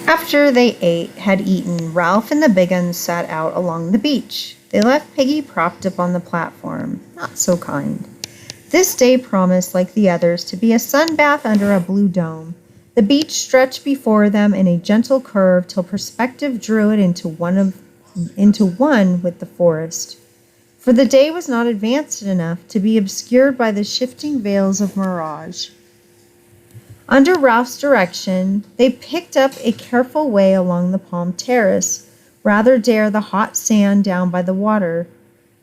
After they had eaten, Ralph and the big uns sat out along the beach. They left Piggy propped up on the platform. Not so kind. This day promised, like the others, to be a sun bath under a blue dome. The beach stretched before them in a gentle curve till perspective drew it into one with the forest. For the day was not advanced enough to be obscured by the shifting veils of mirage. Under Ralph's direction, they picked up a careful way along the palm terrace, rather dare the hot sand down by the water.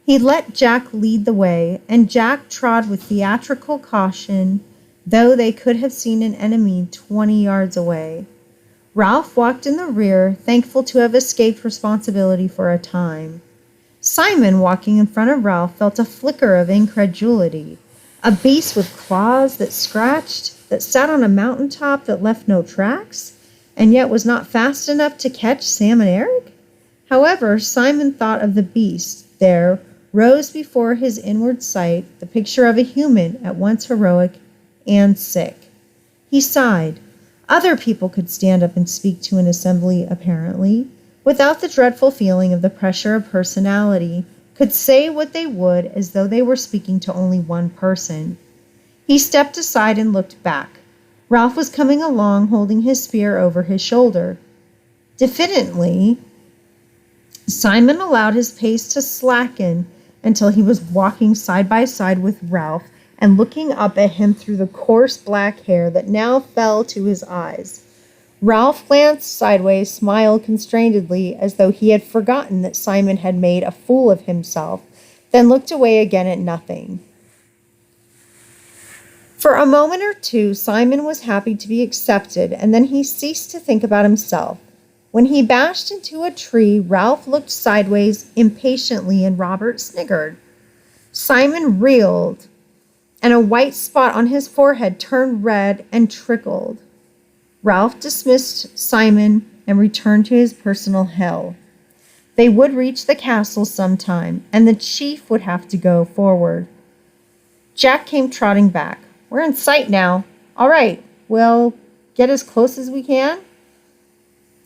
He let Jack lead the way, and Jack trod with theatrical caution, though they could have seen an enemy 20 yards away. Ralph walked in the rear, thankful to have escaped responsibility for a time. Simon, walking in front of Ralph, felt a flicker of incredulity. A beast with claws that scratched, that sat on a mountaintop that left no tracks, and yet was not fast enough to catch Sam and Eric? However, Simon thought of the beast. There rose before his inward sight the picture of a human at once heroic and sick. He sighed. Other people could stand up and speak to an assembly, apparently, without the dreadful feeling of the pressure of personality, could say what they would as though they were speaking to only one person. He stepped aside and looked back. Ralph was coming along, holding his spear over his shoulder. Diffidently, Simon allowed his pace to slacken until he was walking side by side with Ralph and looking up at him through the coarse black hair that now fell to his eyes. Ralph glanced sideways, smiled constrainedly as though he had forgotten that Simon had made a fool of himself, then looked away again at nothing. For a moment or two, Simon was happy to be accepted, and then he ceased to think about himself. When he bashed into a tree, Ralph looked sideways impatiently, and Robert sniggered. Simon reeled, and a white spot on his forehead turned red and trickled. Ralph dismissed Simon and returned to his personal hell. They would reach the castle sometime, and the chief would have to go forward. Jack came trotting back. "We're in sight now. All right, we'll get as close as we can."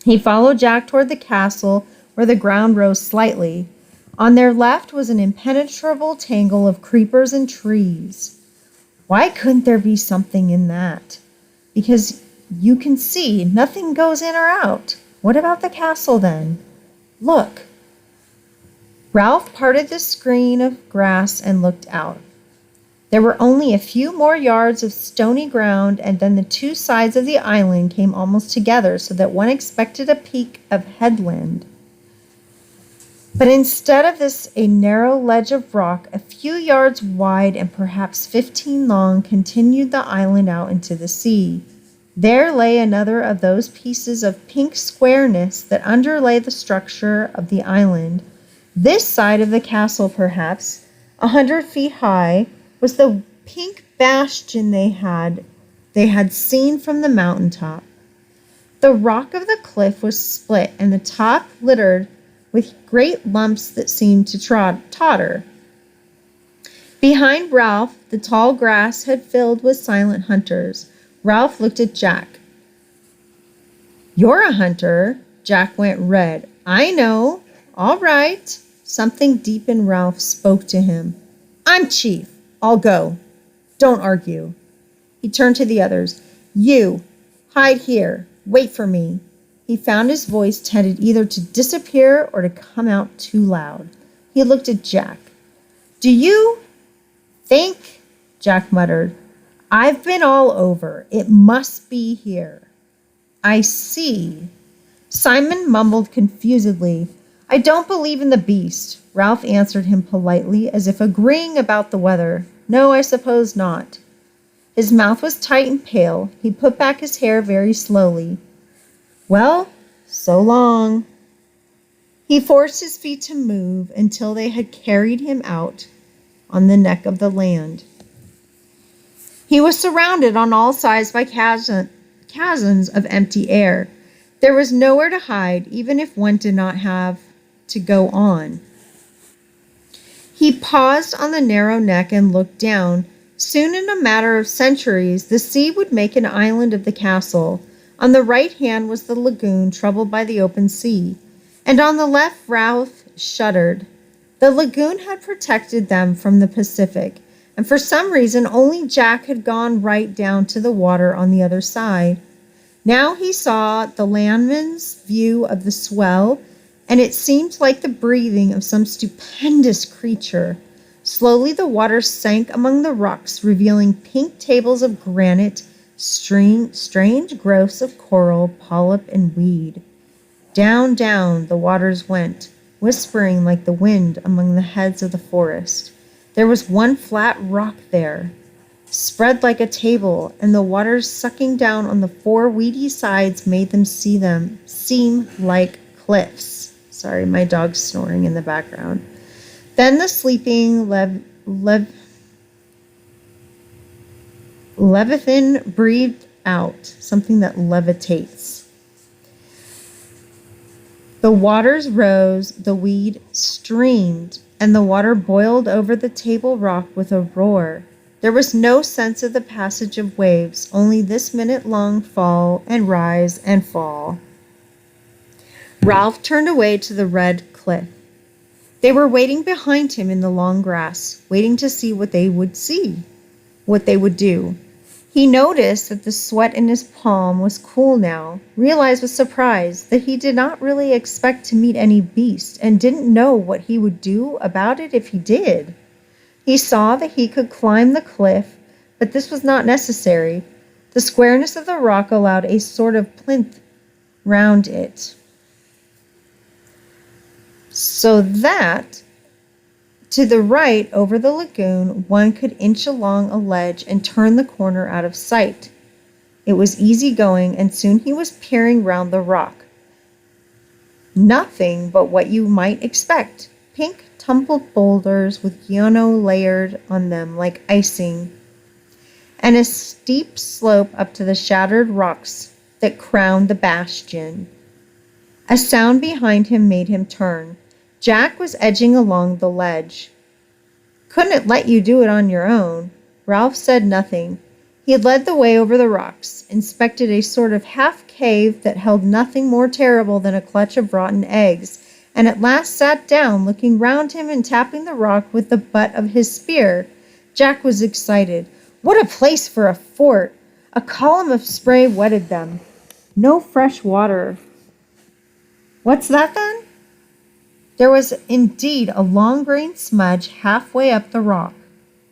He followed Jack toward the castle, where the ground rose slightly. On their left was an impenetrable tangle of creepers and trees. Why couldn't there be something in that? Because you can see nothing goes in or out. What about the castle then? Look. Ralph parted the screen of grass and looked out. There were only a few more yards of stony ground, and then the two sides of the island came almost together so that one expected a peak of headland. But instead of this, a narrow ledge of rock, a few yards wide and perhaps 15 long, continued the island out into the sea. There lay another of those pieces of pink squareness that underlay the structure of the island. This side of the castle, perhaps 100 feet high, was the pink bastion they had seen from the mountaintop. The rock of the cliff was split, and the top littered with great lumps that seemed to totter. Behind Ralph, the tall grass had filled with silent hunters. Ralph looked at Jack. "You're a hunter." Jack went red. "I know. All right." Something deep in Ralph spoke to him. "I'm chief. I'll go. Don't argue." He turned to the others. "You, hide here. Wait for me." He found his voice tended either to disappear or to come out too loud. He looked at Jack. "Do you think?" Jack muttered. "I've been all over. It must be here." "I see." Simon mumbled confusedly. "I don't believe in the beast." Ralph answered him politely, as if agreeing about the weather. "No, I suppose not." His mouth was tight and pale. He put back his hair very slowly. "Well, so long." He forced his feet to move until they had carried him out on the neck of the land. He was surrounded on all sides by chasms of empty air. There was nowhere to hide, even if one did not have to go on. He paused on the narrow neck and looked down. Soon, in a matter of centuries, the sea would make an island of the castle. On the right hand was the lagoon troubled by the open sea, and on the left Ralph shuddered. The lagoon had protected them from the Pacific, and for some reason only Jack had gone right down to the water on the other side. Now he saw the landman's view of the swell, and it seemed like the breathing of some stupendous creature. Slowly the water sank among the rocks, revealing pink tables of granite, strange growths of coral, polyp, and weed. Down, down the waters went, whispering like the wind among the heads of the forest. There was one flat rock there, spread like a table, and the waters sucking down on the four weedy sides made them seem like cliffs. Sorry, my dog's snoring in the background. Then the sleeping Leviathan breathed out, something that levitates. The waters rose, the weed streamed, and the water boiled over the table rock with a roar. There was no sense of the passage of waves, only this minute-long fall and rise and fall. Ralph turned away to the red cliff. They were waiting behind him in the long grass, waiting to see what they would do. He noticed that the sweat in his palm was cool now, realized with surprise that he did not really expect to meet any beast and didn't know what he would do about it if he did. He saw that he could climb the cliff, but this was not necessary. The squareness of the rock allowed a sort of plinth round it, so that to the right, over the lagoon, one could inch along a ledge and turn the corner out of sight. It was easy going, and soon he was peering round the rock. Nothing but what you might expect. Pink, tumbled boulders with guano layered on them like icing, and a steep slope up to the shattered rocks that crowned the bastion. A sound behind him made him turn. Jack was edging along the ledge. Couldn't let you do it on your own. Ralph said nothing. He had led the way over the rocks, inspected a sort of half-cave that held nothing more terrible than a clutch of rotten eggs, and at last sat down, looking round him and tapping the rock with the butt of his spear. Jack was excited. What a place for a fort! A column of spray wetted them. No fresh water. What's that then? There was indeed a long-grained smudge halfway up the rock.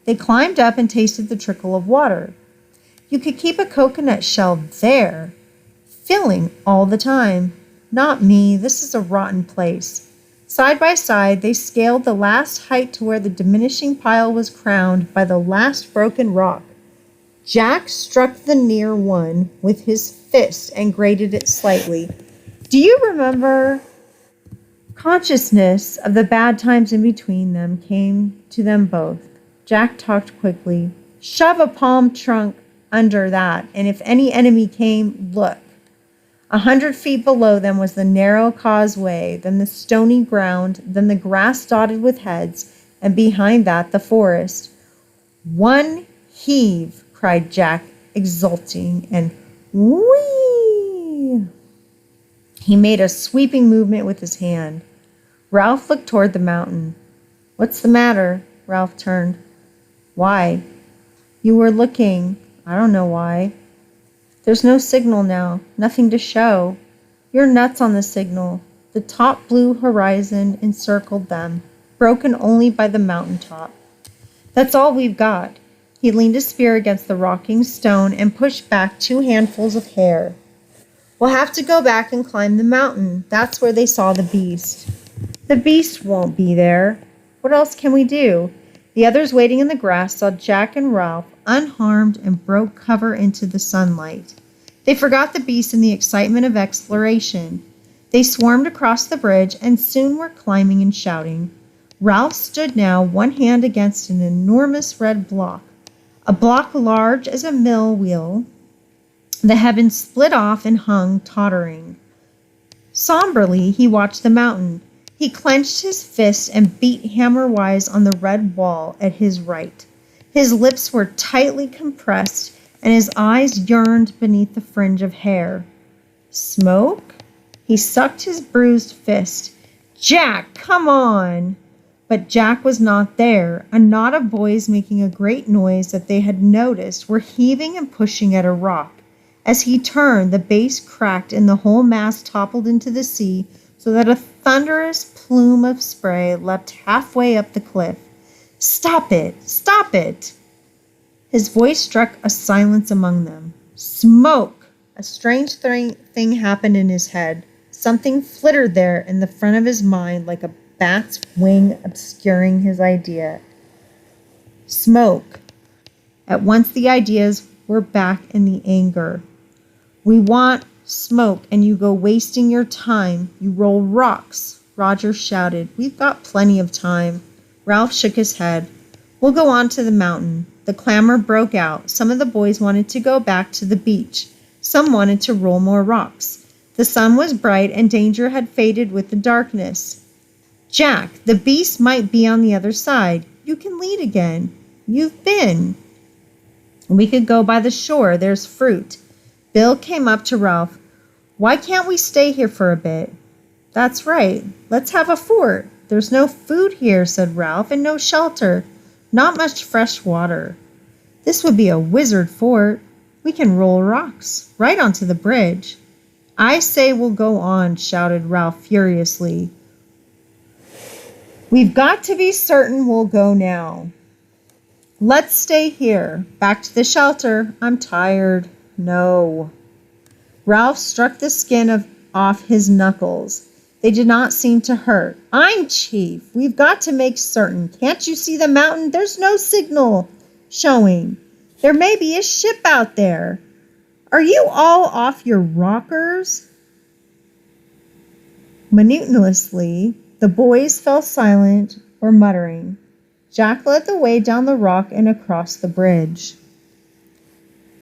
They climbed up and tasted the trickle of water. You could keep a coconut shell there, filling all the time. Not me, this is a rotten place. Side by side, they scaled the last height to where the diminishing pile was crowned by the last broken rock. Jack struck the near one with his fist and grated it slightly. Do you remember? Consciousness of the bad times in between them came to them both. Jack talked quickly. Shove a palm trunk under that, and if any enemy came, look. 100 feet below them was the narrow causeway, then the stony ground, then the grass dotted with heads, and behind that the forest. One heave, cried Jack, exulting, and whee! He made a sweeping movement with his hand. Ralph looked toward the mountain. What's the matter? Ralph turned. Why? You were looking. I don't know why. There's no signal now. Nothing to show. You're nuts on the signal. The top blue horizon encircled them, broken only by the mountaintop. That's all we've got. He leaned his spear against the rocking stone and pushed back 2 handfuls of hair. We'll have to go back and climb the mountain. That's where they saw the beast. The beast won't be there. What else can we do? The others waiting in the grass saw Jack and Ralph unharmed and broke cover into the sunlight. They forgot the beast in the excitement of exploration. They swarmed across the bridge and soon were climbing and shouting. Ralph stood now, one hand against an enormous red block, a block large as a mill wheel that had been split off and hung tottering. Somberly, he watched the mountain. He clenched his fists and beat hammer-wise on the red wall at his right. His lips were tightly compressed, and his eyes yearned beneath the fringe of hair. Smoke? He sucked his bruised fist. Jack, come on! But Jack was not there. A knot of boys making a great noise that they had noticed were heaving and pushing at a rock. As he turned, the base cracked and the whole mass toppled into the sea so that a thunderous plume of spray leapt halfway up the cliff. Stop it! Stop it! His voice struck a silence among them. Smoke! A strange thing happened in his head. Something flittered there in the front of his mind like a bat's wing obscuring his idea. Smoke. At once the ideas were back in the anger. We want smoke and you go wasting your time. You roll rocks, Roger shouted. We've got plenty of time. Ralph shook his head. We'll go on to the mountain. The clamor broke out. Some of the boys wanted to go back to the beach. Some wanted to roll more rocks. The sun was bright and danger had faded with the darkness. Jack, the beast might be on the other side. You can lead again. You've been. We could go by the shore. There's fruit. Bill came up to Ralph. Why can't we stay here for a bit? That's right. Let's have a fort. There's no food here, said Ralph, and no shelter. Not much fresh water. This would be a wizard fort. We can roll rocks right onto the bridge. I say we'll go on, shouted Ralph furiously. We've got to be certain we'll go now. Let's stay here. Back to the shelter. I'm tired. No. Ralph struck the skin off his knuckles. They did not seem to hurt. I'm chief. We've got to make certain. Can't you see the mountain? There's no signal showing. There may be a ship out there. Are you all off your rockers? Monotonously, the boys fell silent or muttering. Jack led the way down the rock and across the bridge.